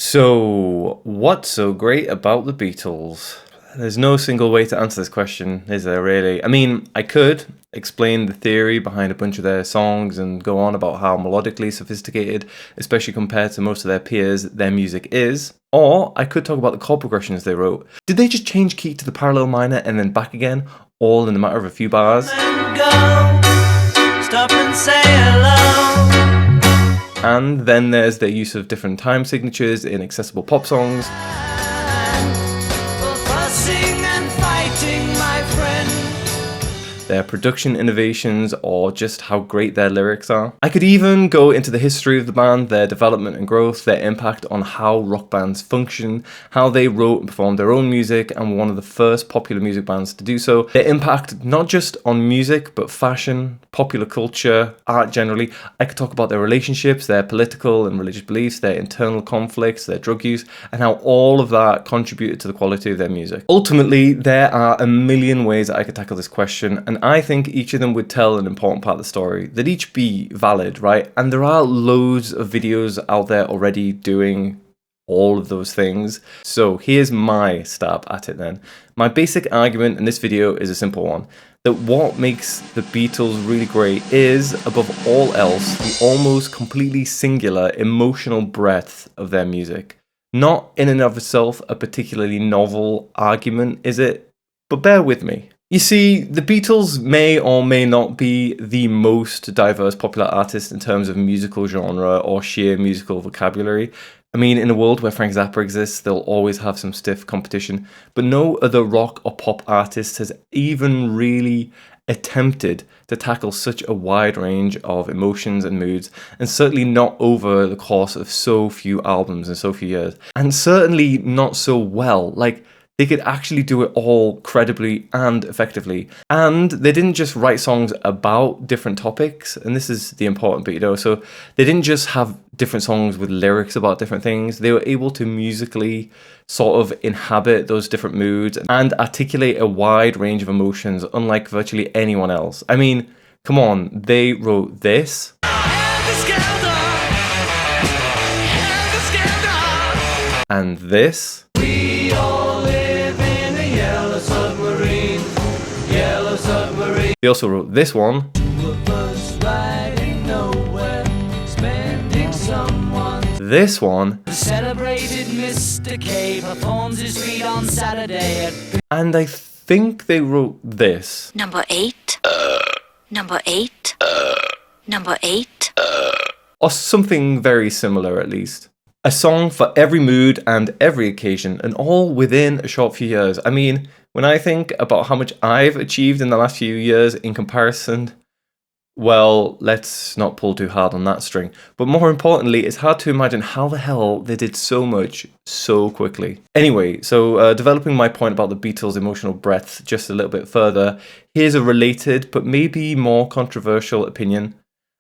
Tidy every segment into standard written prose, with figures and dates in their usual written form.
So, what's so great about the Beatles? There's no single way to answer this question, is there really? I mean, I could explain the theory behind a bunch of their songs and go on about how melodically sophisticated, especially compared to most of their peers, their music is. Or I could talk about the chord progressions they wrote. Did they just change key to the parallel minor and then back again, all in a matter of a few bars? Stop and say hello. And then there's their use of different time signatures in accessible pop songs. Their production innovations, or just how great their lyrics are. I could even go into the history of the band, their development and growth, their impact on how rock bands function, how they wrote and performed their own music, and were one of the first popular music bands to do so. Their impact not just on music, but fashion, popular culture, art generally. I could talk about their relationships, their political and religious beliefs, their internal conflicts, their drug use, and how all of that contributed to the quality of their music. Ultimately, there are a million ways that I could tackle this question, and I think each of them would tell an important part of the story. They'd each be valid, right? And there are loads of videos out there already doing all of those things. So here's my stab at it then. My basic argument in this video is a simple one. That what makes the Beatles really great is, above all else, the almost completely singular emotional breadth of their music. Not in and of itself a particularly novel argument, is it? But bear with me. You see, the Beatles may or may not be the most diverse popular artist in terms of musical genre or sheer musical vocabulary. I mean, in a world where Frank Zappa exists, they'll always have some stiff competition, but no other rock or pop artist has even really attempted to tackle such a wide range of emotions and moods, and certainly not over the course of so few albums and so few years, and certainly not so well. Like, they could actually do it all credibly and effectively. And they didn't just write songs about different topics, and this is the important bit, so they didn't just have different songs with lyrics about different things. They were able to musically sort of inhabit those different moods and articulate a wide range of emotions, unlike virtually anyone else. I mean, come on, they wrote this. And this. We all live in a yellow submarine, yellow submarine. They also wrote this one. This one. The celebrated Mr. K performs his feat on Saturday. And I think they wrote this. Number 8. Number 8. Number 8. Or something very similar at least. A song for every mood and every occasion, and all within a short few years. I mean, when I think about how much I've achieved in the last few years in comparison, well, let's not pull too hard on that string. But more importantly, it's hard to imagine how the hell they did so much so quickly. Anyway, so developing my point about the Beatles' emotional breadth just a little bit further, here's a related but maybe more controversial opinion.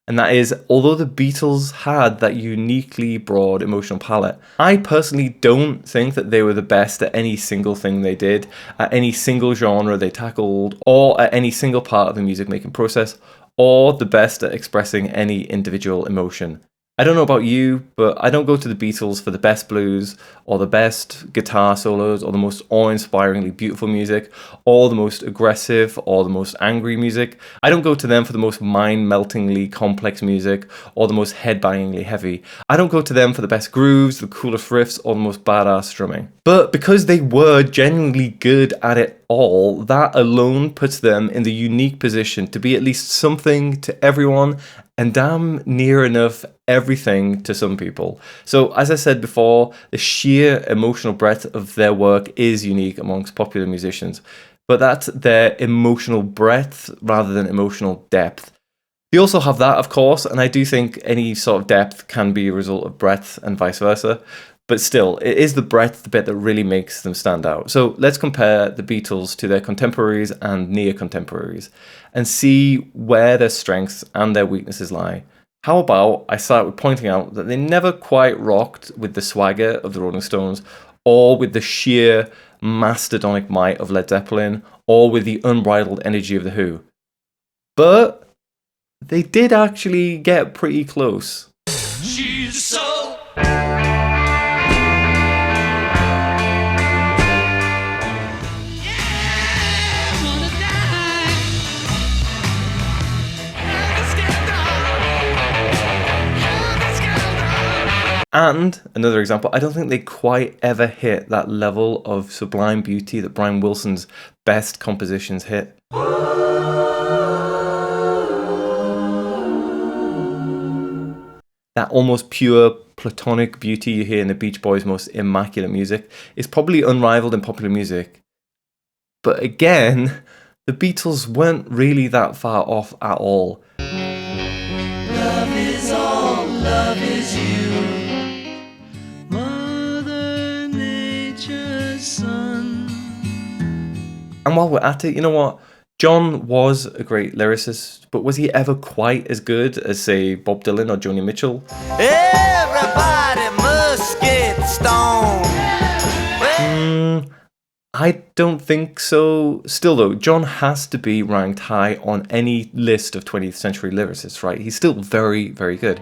And that is, although the Beatles had that uniquely broad emotional palette, I personally don't think that they were the best at any single thing they did, at any single genre they tackled, or at any single part of the music making process, or the best at expressing any individual emotion. I don't know about you, but I don't go to the Beatles for the best blues, or the best guitar solos, or the most awe-inspiringly beautiful music, or the most aggressive, or the most angry music. I don't go to them for the most mind-meltingly complex music, or the most head-bangingly heavy. I don't go to them for the best grooves, the coolest riffs, or the most badass strumming. But because they were genuinely good at it all, that alone puts them in the unique position to be at least something to everyone, and damn near enough everything to some people. So as I said before, the sheer emotional breadth of their work is unique amongst popular musicians, but that's their emotional breadth rather than emotional depth. They also have that, of course, and I do think any sort of depth can be a result of breadth and vice versa. But still, it is the breadth, the bit that really makes them stand out. So let's compare the Beatles to their contemporaries and near contemporaries and see where their strengths and their weaknesses lie. How about I start with pointing out that they never quite rocked with the swagger of the Rolling Stones, or with the sheer mastodonic might of Led Zeppelin, or with the unbridled energy of The Who. But they did actually get pretty close. She's so And another example, I don't think they quite ever hit that level of sublime beauty that Brian Wilson's best compositions hit. That almost pure platonic beauty you hear in the Beach Boys' most immaculate music is probably unrivaled in popular music. But again, the Beatles weren't really that far off at all. Love is all, love is you, Mother Nature's son. And while we're at it, you know what? John was a great lyricist, but was he ever quite as good as, say, Bob Dylan or Joni Mitchell? Everybody must get stoned. I don't think so. Still though, John has to be ranked high on any list of 20th century lyricists, right? He's still very, very good.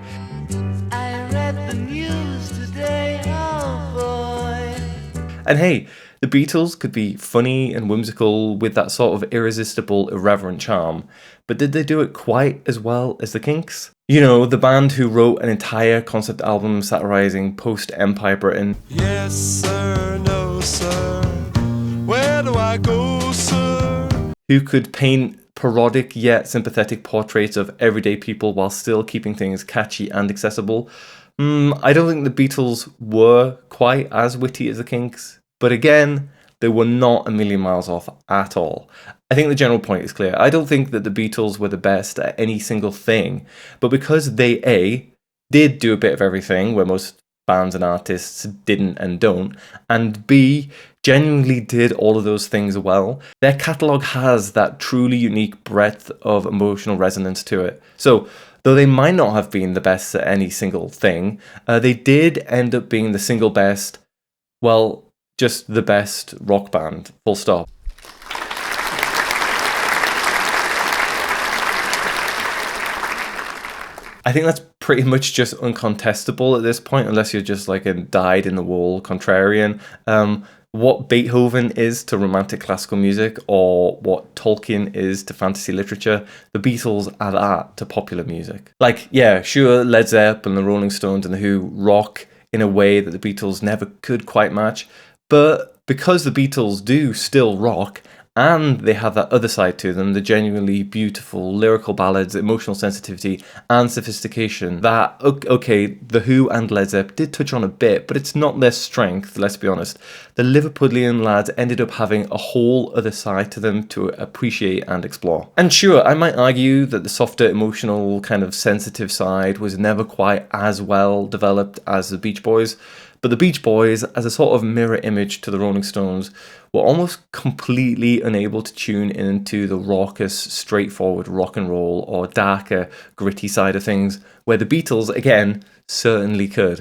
I read the news today, oh boy. And hey, the Beatles could be funny and whimsical with that sort of irresistible, irreverent charm, but did they do it quite as well as the Kinks? You know, the band who wrote an entire concept album satirizing post-Empire Britain. Yes sir, no sir, where do I go sir? Who could paint parodic yet sympathetic portraits of everyday people while still keeping things catchy and accessible. I don't think the Beatles were quite as witty as the Kinks. But again, they were not a million miles off at all. I think the general point is clear. I don't think that the Beatles were the best at any single thing, but because they, A, did do a bit of everything, where most bands and artists didn't and don't, and B, genuinely did all of those things well, their catalogue has that truly unique breadth of emotional resonance to it. So, though they might not have been the best at any single thing, they did end up being the single best, well, just the best rock band, full stop. I think that's pretty much just uncontestable at this point, unless you're just like a dyed-in-the-wool contrarian. What Beethoven is to romantic classical music, or what Tolkien is to fantasy literature, the Beatles are that to popular music. Like, yeah, sure, Led Zeppelin, the Rolling Stones and the Who rock in a way that the Beatles never could quite match, but because the Beatles do still rock, and they have that other side to them, the genuinely beautiful lyrical ballads, emotional sensitivity, and sophistication, that, okay, The Who and Led Zepp did touch on a bit, but it's not their strength, let's be honest. The Liverpudlian lads ended up having a whole other side to them to appreciate and explore. And sure, I might argue that the softer, emotional, kind of sensitive side was never quite as well developed as the Beach Boys, but the Beach Boys, as a sort of mirror image to the Rolling Stones, were almost completely unable to tune into the raucous, straightforward rock and roll or darker, gritty side of things, where the Beatles, again, certainly could.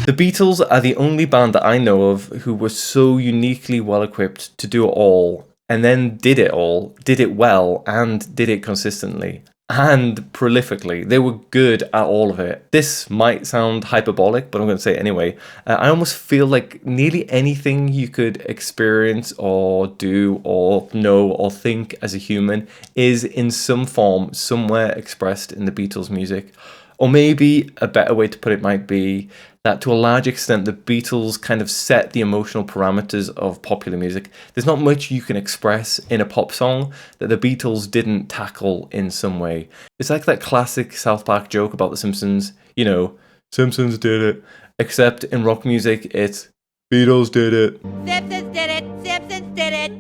The Beatles are the only band that I know of who were so uniquely well equipped to do it all, and then did it all, did it well, and did it consistently. And prolifically. They were good at all of it. This might sound hyperbolic, but I'm going to say it anyway. I almost feel like nearly anything you could experience or do or know or think as a human is in some form somewhere expressed in the Beatles' music. Or maybe a better way to put it might be that to a large extent the Beatles kind of set the emotional parameters of popular music. There's not much you can express in a pop song that the Beatles didn't tackle in some way. It's like that classic South Park joke about the Simpsons, you know, Simpsons did it. Except in rock music, it's Beatles did it. Simpsons did it. Simpsons did it.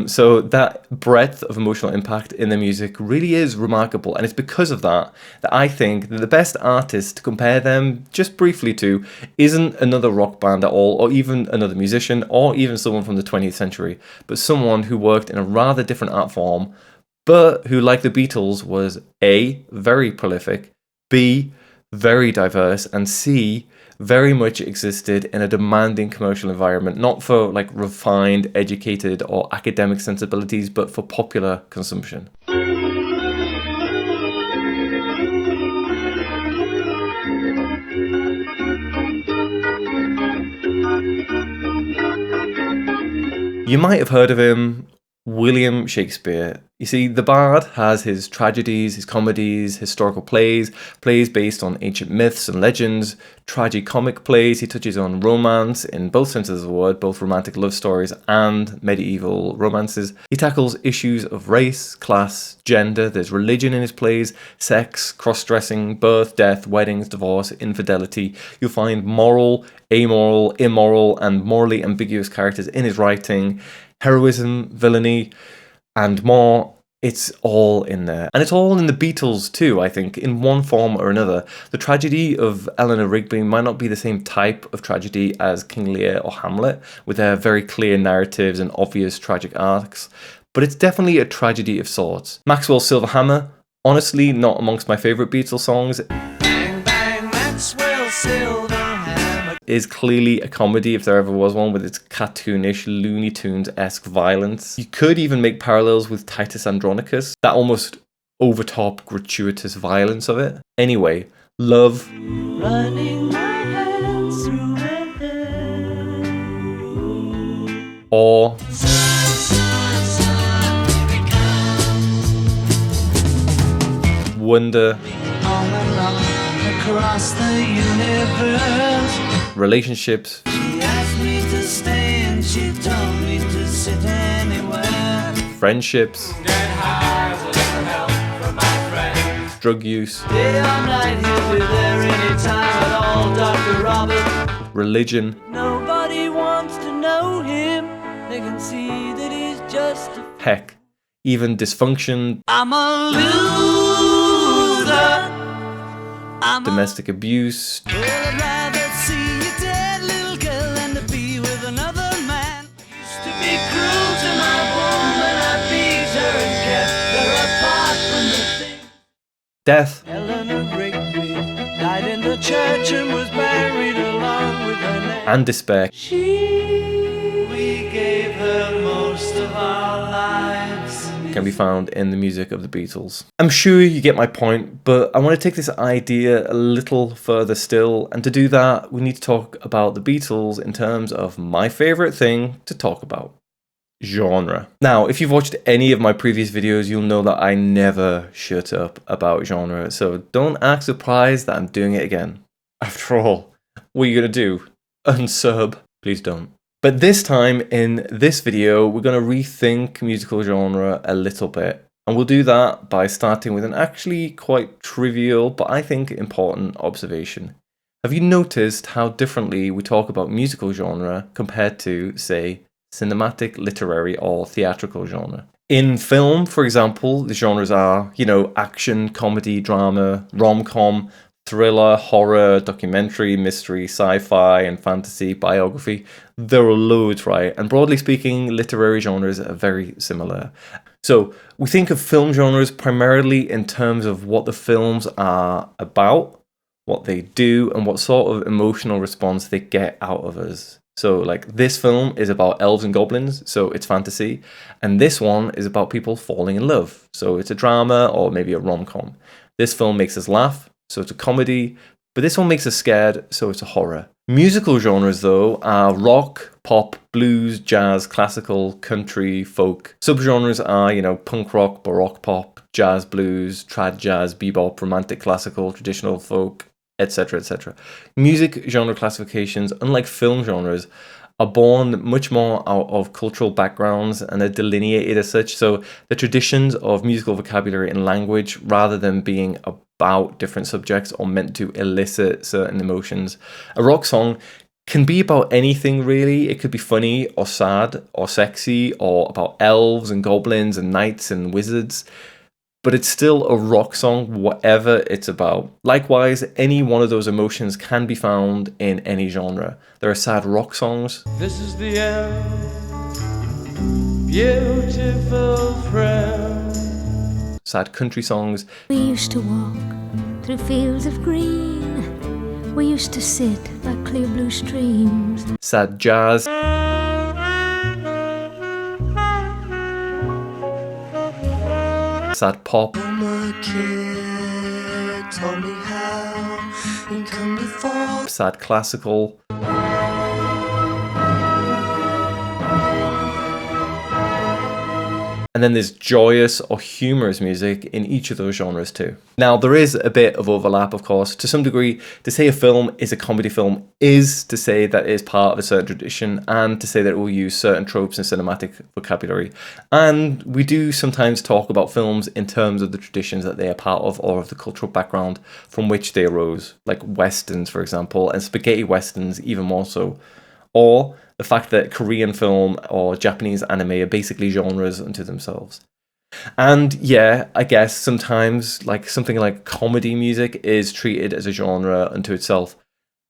So that breadth of emotional impact in the music really is remarkable, and it's because of that that I think that the best artist to compare them just briefly to isn't another rock band at all, or even another musician, or even someone from the 20th century, but someone who worked in a rather different art form, but who, like the Beatles, was A, very prolific, B, very diverse, and C, very much existed in a demanding commercial environment, not for like refined, educated, or academic sensibilities, but for popular consumption. You might have heard of him, William Shakespeare. You see, the bard has his tragedies, his comedies, historical plays, plays based on ancient myths and legends, tragicomic plays. He touches on romance in both senses of the word, both romantic love stories and medieval romances. He tackles issues of race, class, gender. There's religion in his plays, sex, cross-dressing, birth, death, weddings, divorce, infidelity. You'll find moral, amoral, immoral, and morally ambiguous characters in his writing. Heroism, villainy, and more. It's all in there. And it's all in the Beatles too, I think, in one form or another. The tragedy of Eleanor Rigby might not be the same type of tragedy as King Lear or Hamlet, with their very clear narratives and obvious tragic arcs, but it's definitely a tragedy of sorts. Maxwell's Silver Hammer, honestly not amongst my favourite Beatles songs. Bang, bang, Maxwell's Silver Hammer is clearly a comedy if there ever was one, with its cartoonish, Looney Tunes-esque violence. You could even make parallels with Titus Andronicus, that almost over-top, gratuitous violence of it. Anyway, love. Running my hands through my hair. Or wonder. Across the universe. Relationships. She asked me to stay and she told me to sit anywhere. Friendships. Get high with the help from my friends. Drug use. Day or night, he'll be there anytime at all, Dr. Robert. Religion. Nobody wants to know him. They can see that he's just a... Heck, even dysfunction. I'm a loser. Domestic abuse. Well, I'd rather see a dead little girl than to be with another man. Used to be cruel to my woman, I beat her and kept her apart from the thing. Death. Eleanor Rigby died in the church and was buried along with her name. And despair. We gave her most of our lives. Can be found in the music of the Beatles. I'm sure you get my point, but I want to take this idea a little further still, and to do that, we need to talk about the Beatles in terms of my favourite thing to talk about. Genre. Now, if you've watched any of my previous videos, you'll know that I never shut up about genre, so don't act surprised that I'm doing it again. After all, what are you going to do? Unsub? Please don't. But this time, in this video, we're going to rethink musical genre a little bit. And we'll do that by starting with an actually quite trivial, but I think important observation. Have you noticed how differently we talk about musical genre compared to, say, cinematic, literary, or theatrical genre? In film, for example, the genres are, action, comedy, drama, rom-com, thriller, horror, documentary, mystery, sci-fi, and fantasy, biography. There are loads, right? And broadly speaking, literary genres are very similar. So we think of film genres primarily in terms of what the films are about, what they do, and what sort of emotional response they get out of us. So like this film is about elves and goblins, so it's fantasy. And this one is about people falling in love. So it's a drama or maybe a rom-com. This film makes us laugh, so it's a comedy, but this one makes us scared, so it's a horror. Musical genres, though, are rock, pop, blues, jazz, classical, country, folk. Subgenres are, punk rock, baroque pop, jazz, blues, trad jazz, bebop, romantic classical, traditional folk, etc., etc. Music genre classifications, unlike film genres, are born much more out of cultural backgrounds and are delineated as such. So the traditions of musical vocabulary and language, rather than being about different subjects or meant to elicit certain emotions. A rock song can be about anything really. It could be funny or sad or sexy or about elves and goblins and knights and wizards. But it's still a rock song, whatever it's about. Likewise, any one of those emotions can be found in any genre. There are sad rock songs. This is the end, beautiful friend. Sad country songs. We used to walk through fields of green. We used to sit by clear blue streams. Sad jazz. Sad pop. Sad classical. And then there's joyous or humorous music in each of those genres too. Now, there is a bit of overlap, of course. To some degree, to say a film is a comedy film is to say that it is part of a certain tradition and to say that it will use certain tropes and cinematic vocabulary. And we do sometimes talk about films in terms of the traditions that they are part of or of the cultural background from which they arose, like westerns, for example, and spaghetti westerns even more so. Or the fact that Korean film or Japanese anime are basically genres unto themselves. And yeah, I guess sometimes like something like comedy music is treated as a genre unto itself.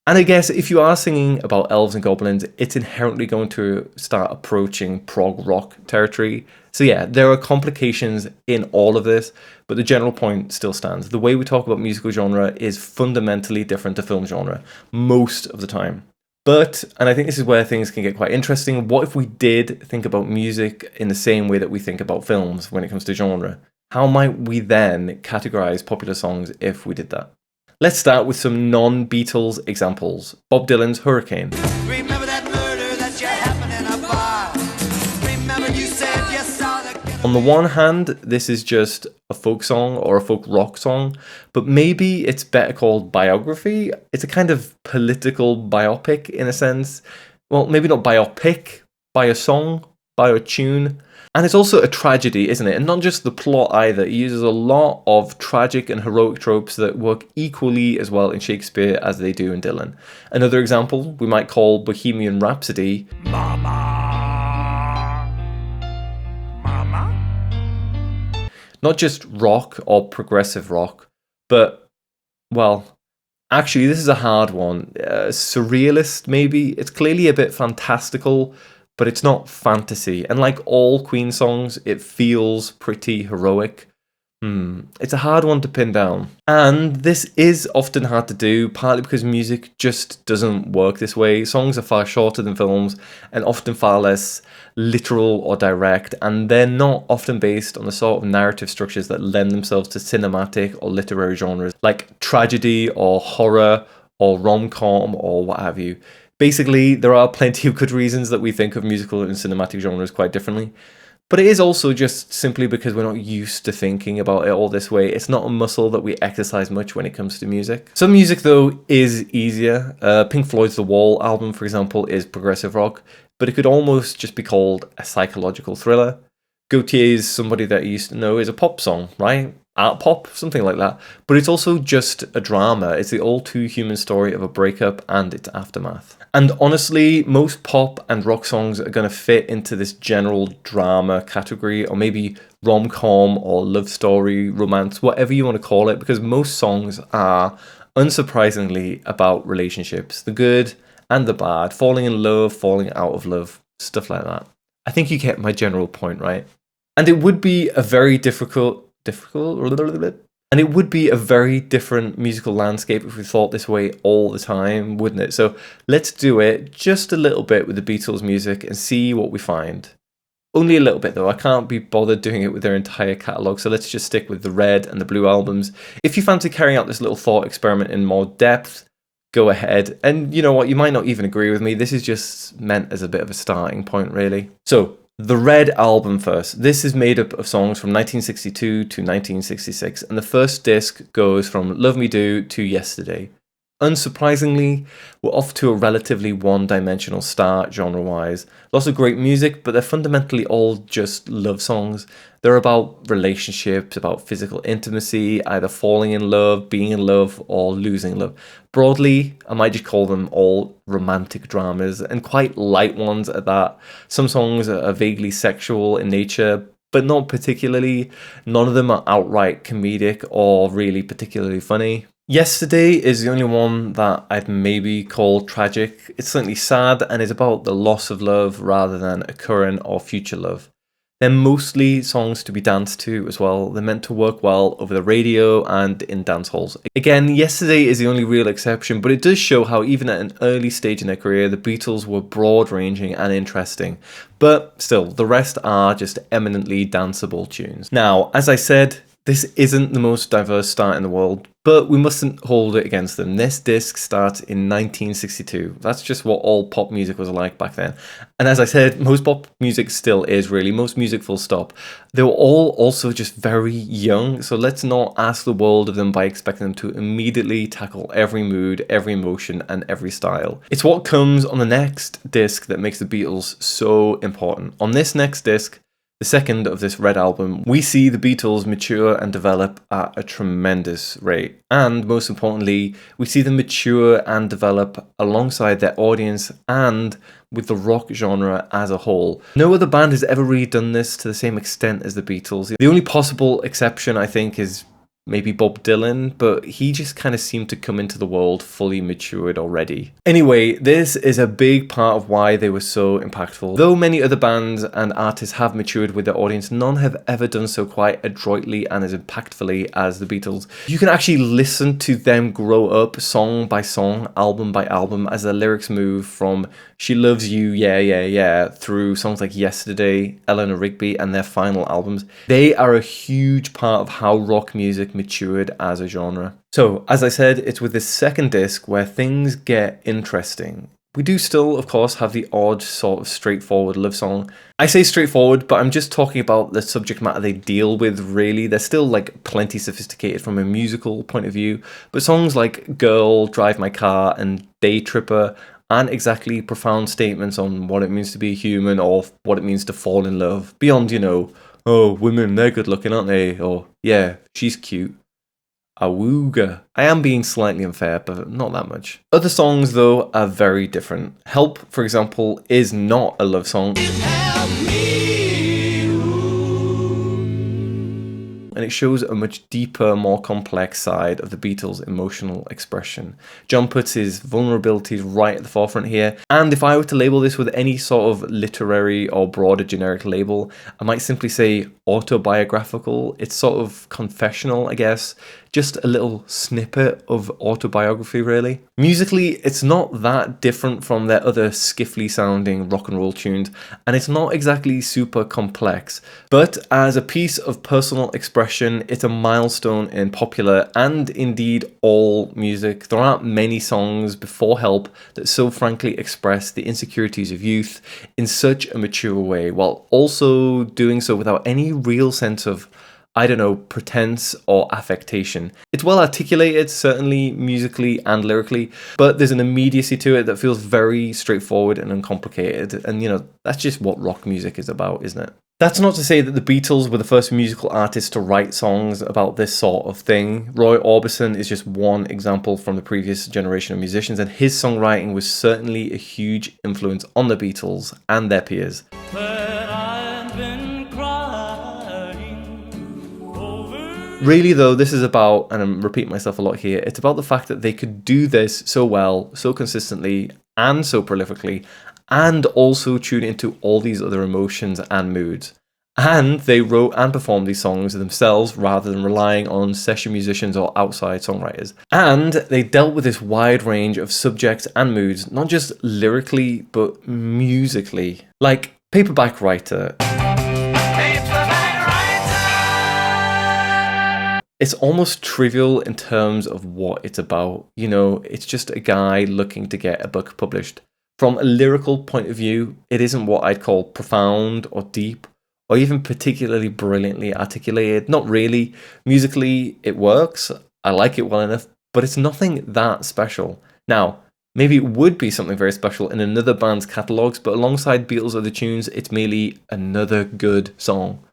And I guess if you are singing about elves and goblins, it's inherently going to start approaching prog rock territory. So yeah, there are complications in all of this, but the general point still stands. The way we talk about musical genre is fundamentally different to film genre most of the time. But, and I think this is where things can get quite interesting, what if we did think about music in the same way that we think about films when it comes to genre? How might we then categorize popular songs if we did that? Let's start with some non-Beatles examples. Bob Dylan's Hurricane. Remember that murder that you happened in a bar. Remember you said you saw the... On the one hand, this is just a folk song or a folk rock song, but maybe it's better called biography. It's a kind of political biopic in a sense. Well, maybe not biopic, bio-song, bio-tune. And it's also a tragedy, isn't it? And not just the plot either. It uses a lot of tragic and heroic tropes that work equally as well in Shakespeare as they do in Dylan. Another example we might call Bohemian Rhapsody. Mama. Not just rock or progressive rock, but, well, actually, this is a hard one. Surrealist, maybe. It's clearly a bit fantastical, but it's not fantasy. And like all Queen songs, it feels pretty heroic. It's a hard one to pin down. And this is often hard to do, partly because music just doesn't work this way. Songs are far shorter than films and often far less literal or direct, and they're not often based on the sort of narrative structures that lend themselves to cinematic or literary genres like tragedy or horror or rom-com or what have you. Basically, there are plenty of good reasons that we think of musical and cinematic genres quite differently. But it is also just simply because we're not used to thinking about it all this way. It's not a muscle that we exercise much when it comes to music. Some music, though, is easier. Pink Floyd's The Wall album, for example, is progressive rock, but it could almost just be called a psychological thriller. Gautier's Somebody That You Used to Know is a pop song, right? Art pop, something like that. But it's also just a drama. It's the all too human story of a breakup and its aftermath. And honestly, most pop and rock songs are going to fit into this general drama category, or maybe rom-com or love story, romance, whatever you want to call it, because most songs are, unsurprisingly, about relationships. The good and the bad, falling in love, falling out of love, stuff like that. I think you get my general point, right? And it would be a very different musical landscape if we thought this way all the time, wouldn't it? So let's do it just a little bit with the Beatles music and see what we find. Only a little bit though, I can't be bothered doing it with their entire catalogue, so let's just stick with the Red and the Blue albums. If you fancy carrying out this little thought experiment in more depth, go ahead. And you know what, you might not even agree with me, this is just meant as a bit of a starting point really. So, the Red album first. This is made up of songs from 1962 to 1966, and the first disc goes from Love Me Do to Yesterday. Unsurprisingly, we're off to a relatively one-dimensional start genre-wise. Lots of great music, but they're fundamentally all just love songs. They're about relationships, about physical intimacy, either falling in love, being in love, or losing love. Broadly, I might just call them all romantic dramas, and quite light ones at that. Some songs are vaguely sexual in nature, but not particularly. None of them are outright comedic or really particularly funny. Yesterday is the only one that I'd maybe call tragic. It's certainly sad and is about the loss of love rather than a current or future love. They're mostly songs to be danced to as well. They're meant to work well over the radio and in dance halls. Again, Yesterday is the only real exception, but it does show how even at an early stage in their career, the Beatles were broad-ranging and interesting. But still, the rest are just eminently danceable tunes. Now, as I said, this isn't the most diverse start in the world, but we mustn't hold it against them. This disc starts in 1962. That's just what all pop music was like back then. And as I said, most pop music still is, really. Most music, full stop. They were all also just very young, so let's not ask the world of them by expecting them to immediately tackle every mood, every emotion, and every style. It's what comes on the next disc that makes the Beatles so important. On this next disc, the second of this Red album, we see the Beatles mature and develop at a tremendous rate. And most importantly, we see them mature and develop alongside their audience and with the rock genre as a whole. No other band has ever really done this to the same extent as the Beatles. The only possible exception, I think, is maybe Bob Dylan, but he just kind of seemed to come into the world fully matured already. Anyway, this is a big part of why they were so impactful. Though many other bands and artists have matured with their audience, none have ever done so quite adroitly and as impactfully as the Beatles. You can actually listen to them grow up song by song, album by album, as their lyrics move from She Loves You, Yeah, Yeah, Yeah, through songs like Yesterday, Eleanor Rigby, and their final albums. They are a huge part of how rock music matured as a genre. So, as I said, it's with this second disc where things get interesting. We do still, of course, have the odd sort of straightforward love song. I say straightforward, but I'm just talking about the subject matter they deal with, really. They're still like plenty sophisticated from a musical point of view, but songs like Girl, Drive My Car, and Day Tripper aren't exactly profound statements on what it means to be human or what it means to fall in love, beyond, oh, women, they're good looking, aren't they? Or, yeah, she's cute. Awooga. I am being slightly unfair, but not that much. Other songs, though, are very different. Help, for example, is not a love song. And it shows a much deeper, more complex side of the Beatles' emotional expression. John puts his vulnerabilities right at the forefront here, and if I were to label this with any sort of literary or broader generic label, I might simply say autobiographical. It's sort of confessional, I guess. Just a little snippet of autobiography, really. Musically, it's not that different from their other skiffly sounding rock and roll tunes, and it's not exactly super complex, but as a piece of personal expression, it's a milestone in popular and indeed all music. There aren't many songs before Help that so frankly express the insecurities of youth in such a mature way, while also doing so without any real sense of, pretense or affectation. It's well articulated, certainly musically and lyrically, but there's an immediacy to it that feels very straightforward and uncomplicated. And, that's just what rock music is about, isn't it? That's not to say that the Beatles were the first musical artists to write songs about this sort of thing. Roy Orbison is just one example from the previous generation of musicians, and his songwriting was certainly a huge influence on the Beatles and their peers. Really, though, this is about, and I'm repeating myself a lot here, it's about the fact that they could do this so well, so consistently, and so prolifically, and also tune into all these other emotions and moods. And they wrote and performed these songs themselves rather than relying on session musicians or outside songwriters. And they dealt with this wide range of subjects and moods, not just lyrically, but musically. Like Paperback Writer. It's almost trivial in terms of what it's about. It's just a guy looking to get a book published. From a lyrical point of view, it isn't what I'd call profound or deep, or even particularly brilliantly articulated. Not really. Musically, it works. I like it well enough, but it's nothing that special. Now, maybe it would be something very special in another band's catalogues, but alongside Beatles' other tunes, it's merely another good song.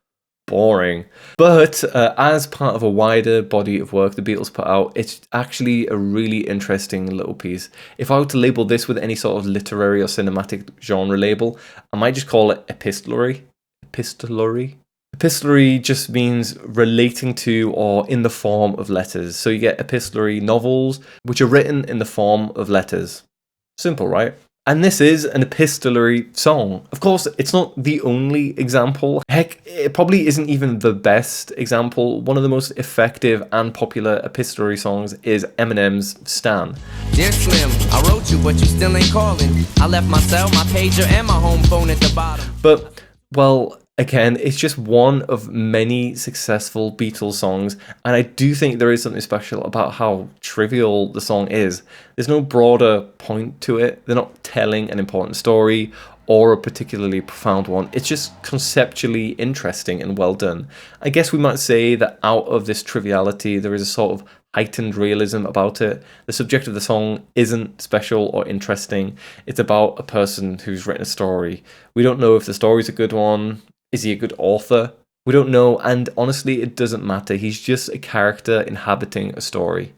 Boring. But as part of a wider body of work the Beatles put out, it's actually a really interesting little piece. If I were to label this with any sort of literary or cinematic genre label, I might just call it epistolary. Epistolary just means relating to or in the form of letters. So you get epistolary novels, which are written in the form of letters. Simple, right? And this is an epistolary song. Of course, it's not the only example. Heck, it probably isn't even the best example. One of the most effective and popular epistolary songs is Eminem's Stan. Dear Slim, I wrote you, but you still ain't calling. I left my cell, my pager, and my home phone at the bottom. But, well, Again, it's just one of many successful Beatles songs, and I do think there is something special about how trivial the song is. There's no broader point to it. They're not telling an important story or a particularly profound one. It's just conceptually interesting and well done. I guess we might say that out of this triviality, there is a sort of heightened realism about it. The subject of the song isn't special or interesting. It's about a person who's written a story. We don't know if the story's a good one. Is he a good author? We don't know, and honestly, it doesn't matter. He's just a character inhabiting a story.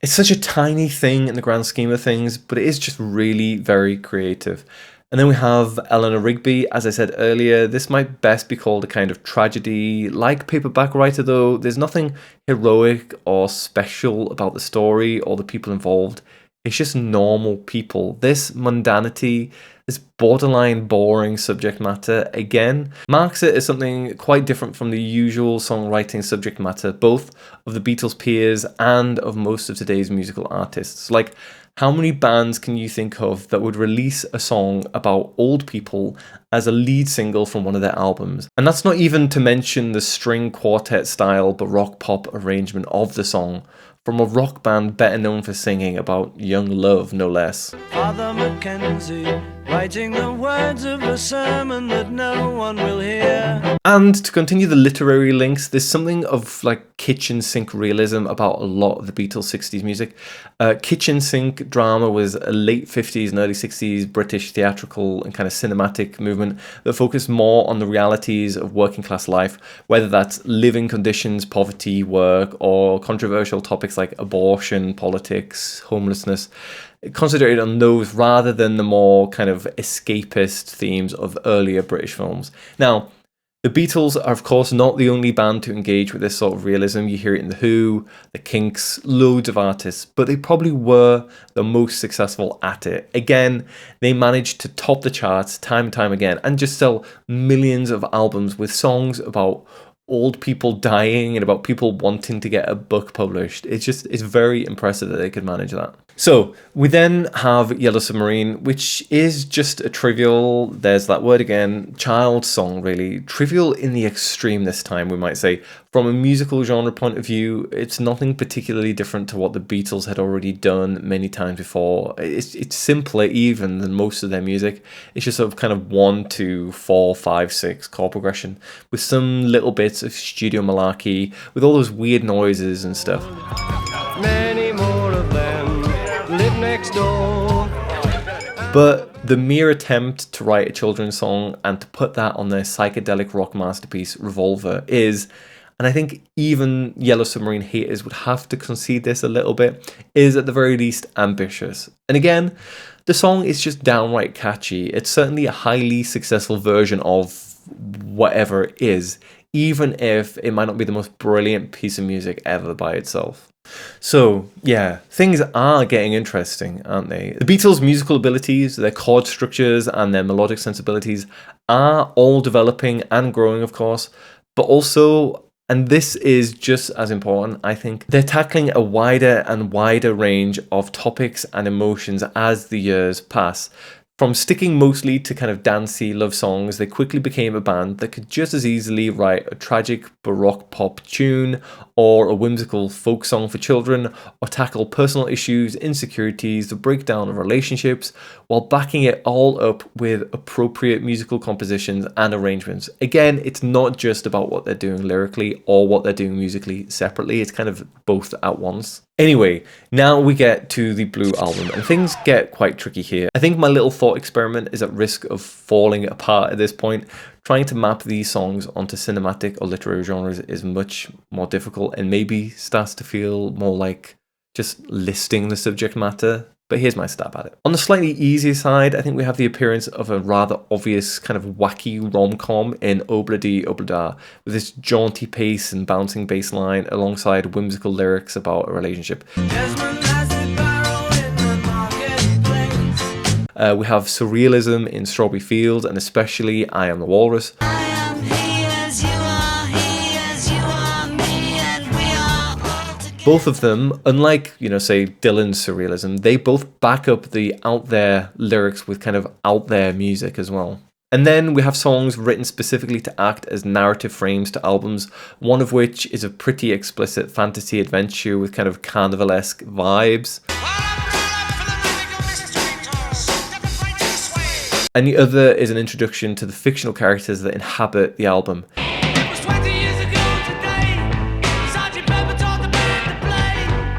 It's such a tiny thing in the grand scheme of things, but it is just really very creative. And then we have Eleanor Rigby. As I said earlier, this might best be called a kind of tragedy. Like Paperback Writer, though, there's nothing heroic or special about the story or the people involved. It's just normal people. This mundanity, this borderline boring subject matter, again, marks it as something quite different from the usual songwriting subject matter, both of the Beatles' peers and of most of today's musical artists. Like, how many bands can you think of that would release a song about old people as a lead single from one of their albums? And that's not even to mention the string quartet style baroque pop arrangement of the song, from a rock band better known for singing about young love, no less. Father Mackenzie, writing the words of a sermon that no one will hear. And to continue the literary links, there's something of like kitchen sink realism about a lot of the Beatles 60s music. Kitchen sink drama was a late 50s and early 60s British theatrical and kind of cinematic movement that focused more on the realities of working class life, whether that's living conditions, poverty, work, or controversial topics like abortion, politics, homelessness. Concentrated on those rather than the more kind of escapist themes of earlier British films. Now, the Beatles are of course not the only band to engage with this sort of realism. You hear it in The Who, The Kinks, loads of artists, but they probably were the most successful at it. Again, they managed to top the charts time and time again and just sell millions of albums with songs about old people dying and about people wanting to get a book published. It's very impressive that they could manage that. So we then have Yellow Submarine, which is just a trivial, there's that word again, child song really. Trivial in the extreme this time, we might say. From a musical genre point of view, it's nothing particularly different to what the Beatles had already done many times before. It's simpler even than most of their music. It's just sort of kind of 1, 2, 4, 5, 6 chord progression with some little bits of studio malarkey, with all those weird noises and stuff. Many more of them live next door. But the mere attempt to write a children's song and to put that on their psychedelic rock masterpiece Revolver is, and I think even Yellow Submarine haters would have to concede this a little bit, is at the very least ambitious. And again, the song is just downright catchy. It's certainly a highly successful version of whatever it is, even if it might not be the most brilliant piece of music ever by itself. So, yeah, things are getting interesting, aren't they? The Beatles' musical abilities, their chord structures, and their melodic sensibilities are all developing and growing, of course, but also, and this is just as important, I think, they're tackling a wider and wider range of topics and emotions as the years pass. From sticking mostly to kind of dancey love songs, they quickly became a band that could just as easily write a tragic baroque pop tune or a whimsical folk song for children, or tackle personal issues, insecurities, the breakdown of relationships, while backing it all up with appropriate musical compositions and arrangements. Again, it's not just about what they're doing lyrically or what they're doing musically separately, it's kind of both at once. Anyway, now we get to the Blue Album, and things get quite tricky here. I think my little thought experiment is at risk of falling apart at this point. Trying to map these songs onto cinematic or literary genres is much more difficult and maybe starts to feel more like just listing the subject matter. But here's my stab at it. On the slightly easier side, I think we have the appearance of a rather obvious kind of wacky rom-com in Obladi Oblada, with this jaunty pace and bouncing bass line alongside whimsical lyrics about a relationship. We have surrealism in Strawberry Fields, and especially I Am the Walrus. Both of them, unlike, say Dylan's surrealism, they both back up the out there lyrics with kind of out there music as well. And then we have songs written specifically to act as narrative frames to albums, one of which is a pretty explicit fantasy adventure with kind of carnivalesque vibes. And the other is an introduction to the fictional characters that inhabit the album.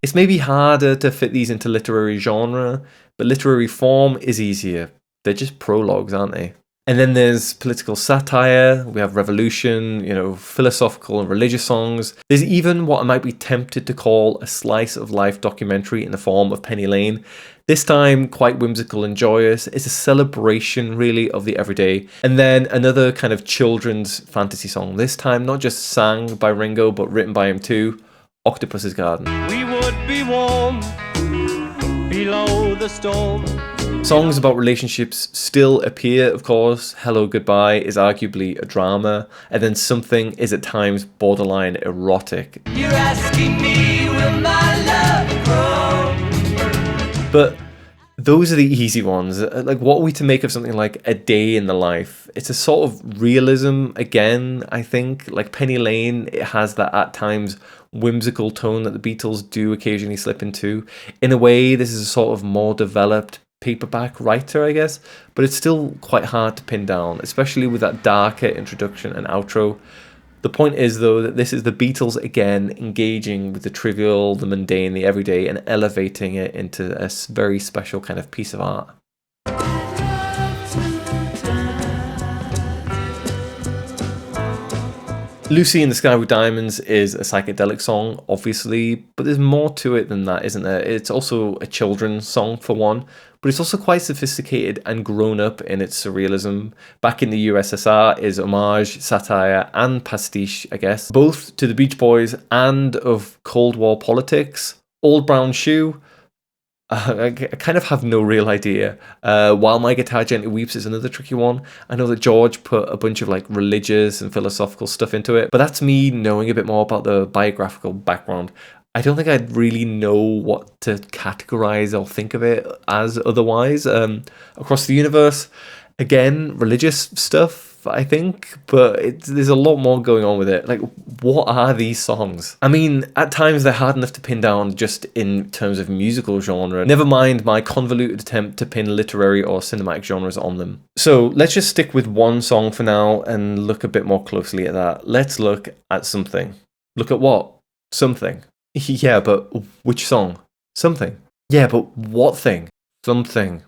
It's maybe harder to fit these into literary genre, but literary form is easier. They're just prologues, aren't they? And then there's political satire, we have revolution, philosophical and religious songs. There's even what I might be tempted to call a slice of life documentary in the form of Penny Lane. This time quite whimsical and joyous. It's a celebration really of the everyday. And then another kind of children's fantasy song, this time not just sang by Ringo but written by him too, Octopus's Garden. We would be warm below the storm. Songs about relationships still appear, of course. Hello Goodbye is arguably a drama, and then Something is at times borderline erotic. You're asking me, will my love grow? But those are the easy ones. Like, what are we to make of something like A Day in the Life? It's a sort of realism again, I think. Like Penny Lane, it has that at times whimsical tone that the Beatles do occasionally slip into. In a way, this is a sort of more developed paperback writer, I guess, but it's still quite hard to pin down, especially with that darker introduction and outro. The point is, though, that this is the Beatles again engaging with the trivial, the mundane, the everyday, and elevating it into a very special kind of piece of art. Lucy in the Sky with Diamonds is a psychedelic song, obviously, but there's more to it than that, isn't there? It's also a children's song, for one, but it's also quite sophisticated and grown up in its surrealism. Back in the USSR is homage, satire, and pastiche, I guess, both to the Beach Boys and of Cold War politics. Old Brown Shoe, I kind of have no real idea. While My Guitar Gently Weeps is another tricky one. I know that George put a bunch of like religious and philosophical stuff into it, but that's me knowing a bit more about the biographical background. I don't think I'd really know what to categorize or think of it as otherwise. Across the Universe, again, religious stuff, I think, but there's a lot more going on with it. Like, what are these songs? I mean, at times they're hard enough to pin down just in terms of musical genre, never mind my convoluted attempt to pin literary or cinematic genres on them. So let's just stick with one song for now and look a bit more closely at that. Let's look at Something. Look at what? Something. Yeah, but which song? Something. Yeah, but what thing? Something.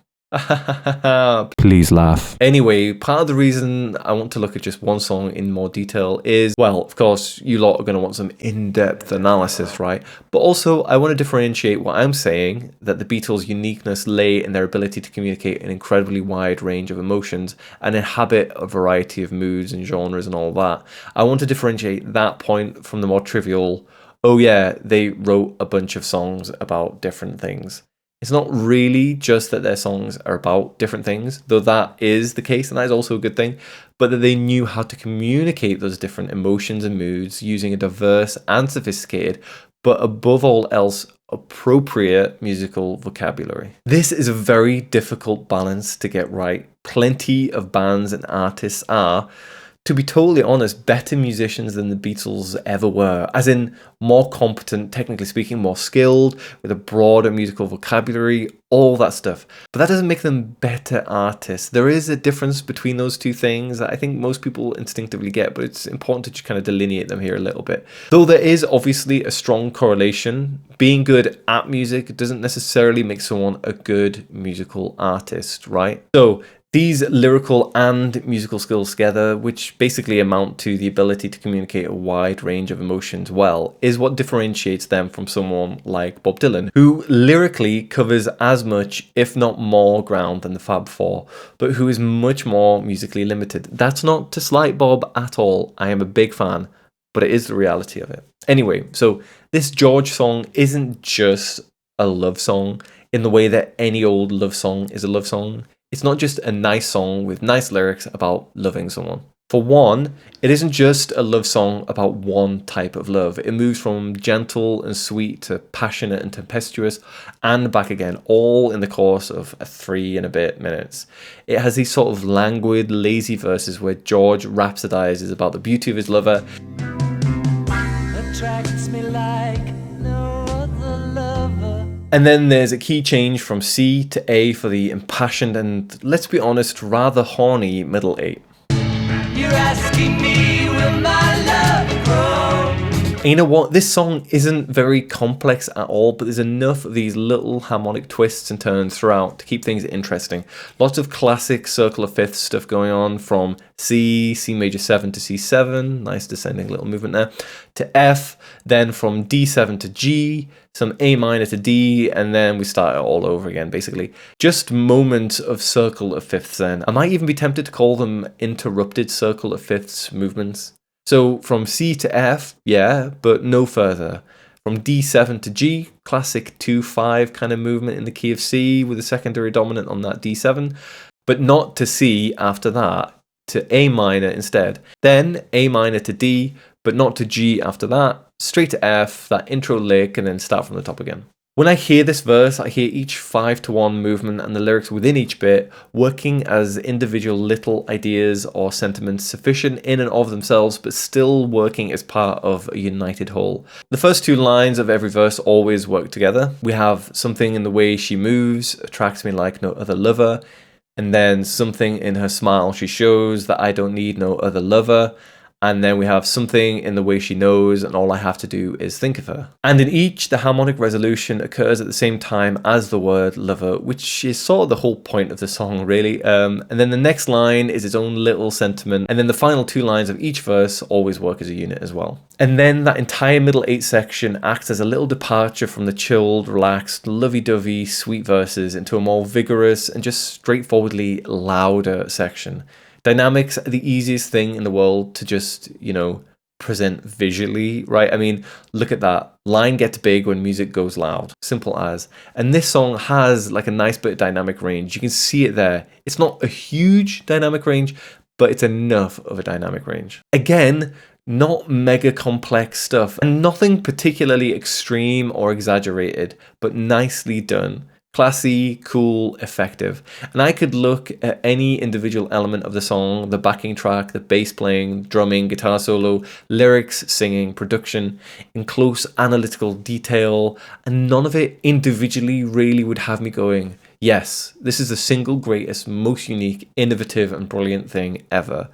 Please laugh. Anyway, part of the reason I want to look at just one song in more detail is, well, of course, you lot are going to want some in-depth analysis, right? But also, I want to differentiate what I'm saying, that the Beatles' uniqueness lay in their ability to communicate an incredibly wide range of emotions and inhabit a variety of moods and genres and all that. I want to differentiate that point from the more trivial, oh yeah, they wrote a bunch of songs about different things. It's not really just that their songs are about different things, though that is the case, and that is also a good thing, but that they knew how to communicate those different emotions and moods using a diverse and sophisticated, but above all else, appropriate musical vocabulary. This is a very difficult balance to get right. Plenty of bands and artists are, to be totally honest, better musicians than the Beatles ever were, as in more competent, technically speaking, more skilled, with a broader musical vocabulary, all that stuff. But that doesn't make them better artists. There is a difference between those two things that I think most people instinctively get, but it's important to just kind of delineate them here a little bit. Though there is obviously a strong correlation, being good at music doesn't necessarily make someone a good musical artist, right? So these lyrical and musical skills together, which basically amount to the ability to communicate a wide range of emotions well, is what differentiates them from someone like Bob Dylan, who lyrically covers as much, if not more, ground than the Fab Four, but who is much more musically limited. That's not to slight Bob at all. I am a big fan, but it is the reality of it. Anyway, so this George song isn't just a love song in the way that any old love song is a love song. It's not just a nice song with nice lyrics about loving someone. For one, it isn't just a love song about one type of love. It moves from gentle and sweet to passionate and tempestuous and back again, all in the course of 3 and a bit minutes. It has these sort of languid, lazy verses where George rhapsodizes about the beauty of his lover. Attracts me like no other lover. And then there's a key change from C to A for the impassioned and, let's be honest, rather horny middle 8. You're asking me, will my love grow? And you know what? This song isn't very complex at all, but there's enough of these little harmonic twists and turns throughout to keep things interesting. Lots of classic circle of fifths stuff going on, from C major 7 to C7, nice descending little movement there, to F, then from D7 to G, some A minor to D, and then we start it all over again, basically. Just moments of circle of fifths then. I might even be tempted to call them interrupted circle of fifths movements. So from C to F, yeah, but no further. From D7 to G, classic 2-5 kind of movement in the key of C with a secondary dominant on that D7, but not to C after that, to A minor instead. Then A minor to D, but not to G after that, straight to F, that intro lick, and then start from the top again. When I hear this verse, I hear each 5-to-1 movement and the lyrics within each bit working as individual little ideas or sentiments sufficient in and of themselves, but still working as part of a united whole. The first 2 lines of every verse always work together. We have something in the way she moves, attracts me like no other lover, and then something in her smile she shows that I don't need no other lover. And then we have something in the way she knows, and all I have to do is think of her. And in each, the harmonic resolution occurs at the same time as the word lover, which is sort of the whole point of the song, really. And then the next line is its own little sentiment. And then the final 2 lines of each verse always work as a unit as well. And then that entire middle 8 section acts as a little departure from the chilled, relaxed, lovey-dovey, sweet verses into a more vigorous and just straightforwardly louder section. Dynamics are the easiest thing in the world to just, present visually, right? I mean, look at that. Line gets big when music goes loud. Simple as. And this song has like a nice bit of dynamic range. You can see it there. It's not a huge dynamic range, but it's enough of a dynamic range. Again, not mega complex stuff and nothing particularly extreme or exaggerated, but nicely done. Classy, cool, effective. And I could look at any individual element of the song, the backing track, the bass playing, drumming, guitar solo, lyrics, singing, production, in close analytical detail, and none of it individually really would have me going, yes, this is the single greatest, most unique, innovative, and brilliant thing ever.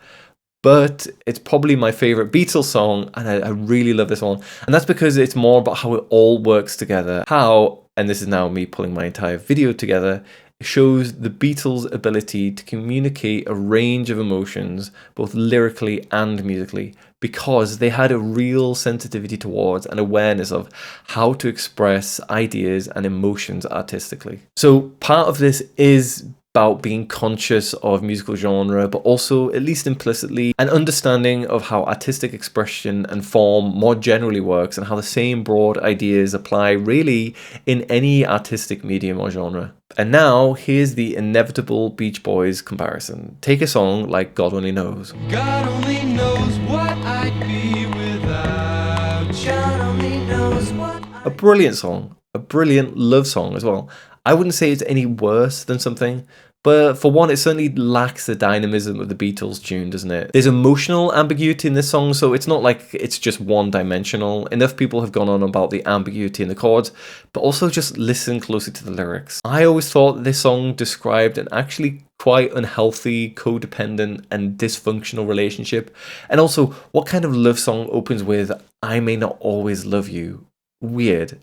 But it's probably my favorite Beatles song, and I really love this one. And that's because it's more about how it all works together. How, and this is now me pulling my entire video together, it shows the Beatles' ability to communicate a range of emotions, both lyrically and musically, because they had a real sensitivity towards and awareness of how to express ideas and emotions artistically. So part of this is about being conscious of musical genre, but also, at least implicitly, an understanding of how artistic expression and form more generally works and how the same broad ideas apply really in any artistic medium or genre. And now, here's the inevitable Beach Boys comparison. Take a song like God Only Knows. God only knows what I'd be without you. God only knows what A brilliant song, a brilliant love song as well. I wouldn't say it's any worse than Something, but for one, it certainly lacks the dynamism of the Beatles tune, doesn't it? There's emotional ambiguity in this song, so it's not like it's just one-dimensional. Enough people have gone on about the ambiguity in the chords, but also just listen closely to the lyrics. I always thought this song described an actually quite unhealthy, codependent, and dysfunctional relationship. And also, what kind of love song opens with, I may not always love you? Weird.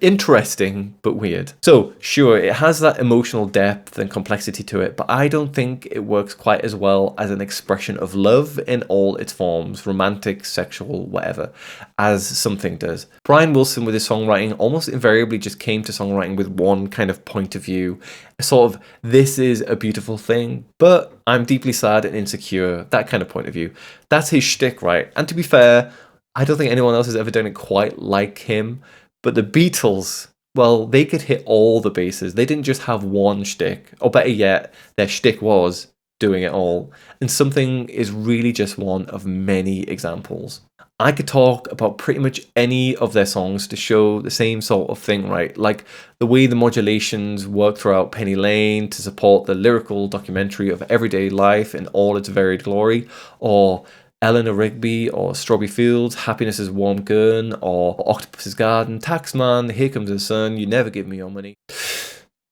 Interesting, but weird. So, sure, it has that emotional depth and complexity to it, but I don't think it works quite as well as an expression of love in all its forms, romantic, sexual, whatever, as Something does. Brian Wilson with his songwriting almost invariably just came to songwriting with one kind of point of view, a sort of, this is a beautiful thing, but I'm deeply sad and insecure, that kind of point of view. That's his shtick, right? And to be fair, I don't think anyone else has ever done it quite like him. But the Beatles, well, they could hit all the bases. They didn't just have one shtick. Or better yet, their shtick was, doing it all, and Something is really just one of many examples. I could talk about pretty much any of their songs to show the same sort of thing, right? Like the way the modulations work throughout Penny Lane to support the lyrical documentary of everyday life in all its varied glory, or Eleanor Rigby, or Strawberry Fields, Happiness is Warm Gun, or Octopus's Garden, Taxman, Here Comes the Sun, You Never Give Me Your Money.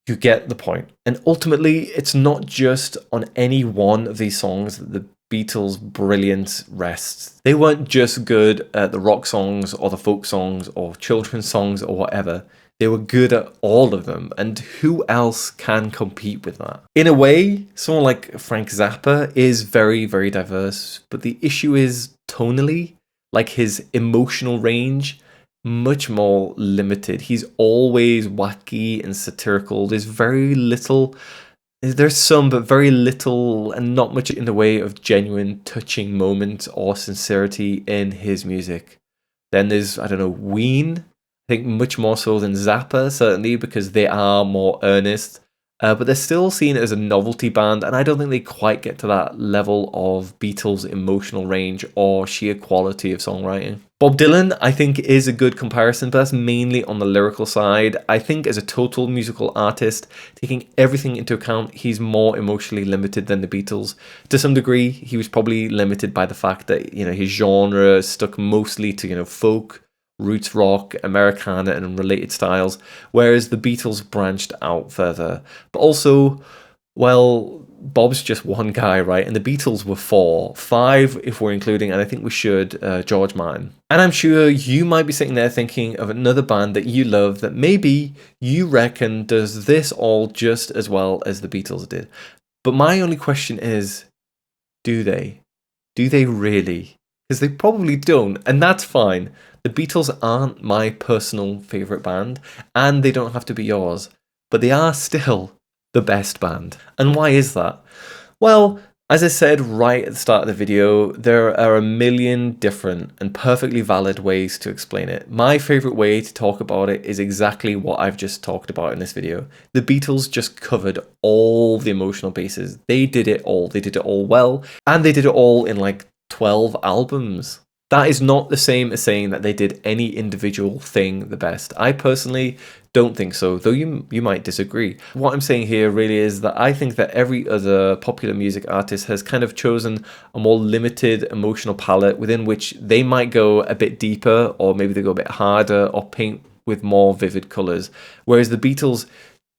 You get the point. And ultimately, it's not just on any one of these songs that the Beatles' brilliance rests. They weren't just good at the rock songs or the folk songs or children's songs or whatever. They were good at all of them, and who else can compete with that? In a way, someone like Frank Zappa is very, very diverse, but the issue is tonally, like his emotional range, much more limited. He's always wacky and satirical. There's some, but very little, and not much in the way of genuine, touching moments or sincerity in his music. Then there's, Ween. I think much more so than Zappa, certainly, because they are more earnest. But they're still seen as a novelty band, and I don't think they quite get to that level of Beatles' emotional range or sheer quality of songwriting. Bob Dylan, I think, is a good comparison, but that's mainly on the lyrical side. I think as a total musical artist, taking everything into account, he's more emotionally limited than the Beatles. To some degree, he was probably limited by the fact that, his genre stuck mostly to, folk, roots rock, Americana, and related styles, whereas the Beatles branched out further. But also, well, Bob's just one guy, right? And the Beatles were 4, 5 if we're including, and I think we should, George Martin. And I'm sure you might be sitting there thinking of another band that you love that maybe you reckon does this all just as well as the Beatles did. But my only question is, do they? Do they really? Because they probably don't, and that's fine. The Beatles aren't my personal favourite band, and they don't have to be yours, but they are still the best band. And why is that? Well, as I said right at the start of the video, there are a million different and perfectly valid ways to explain it. My favourite way to talk about it is exactly what I've just talked about in this video. The Beatles just covered all the emotional bases. They did it all. They did it all well, and they did it all in like 12 albums. That is not the same as saying that they did any individual thing the best. I personally don't think so, though you might disagree. What I'm saying here really is that I think that every other popular music artist has kind of chosen a more limited emotional palette within which they might go a bit deeper, or maybe they go a bit harder, or paint with more vivid colours. Whereas the Beatles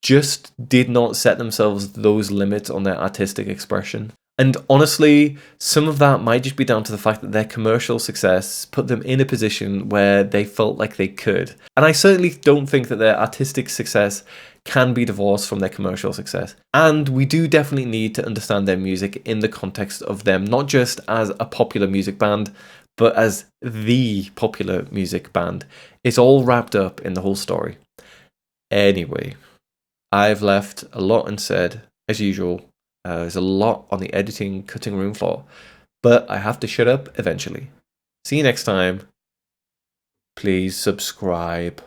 just did not set themselves those limits on their artistic expression. And honestly, some of that might just be down to the fact that their commercial success put them in a position where they felt like they could. And I certainly don't think that their artistic success can be divorced from their commercial success. And we do definitely need to understand their music in the context of them, not just as a popular music band, but as the popular music band. It's all wrapped up in the whole story. Anyway, I've left a lot unsaid, as usual. There's a lot on the editing cutting room floor, but I have to shut up eventually. See you next time. Please subscribe.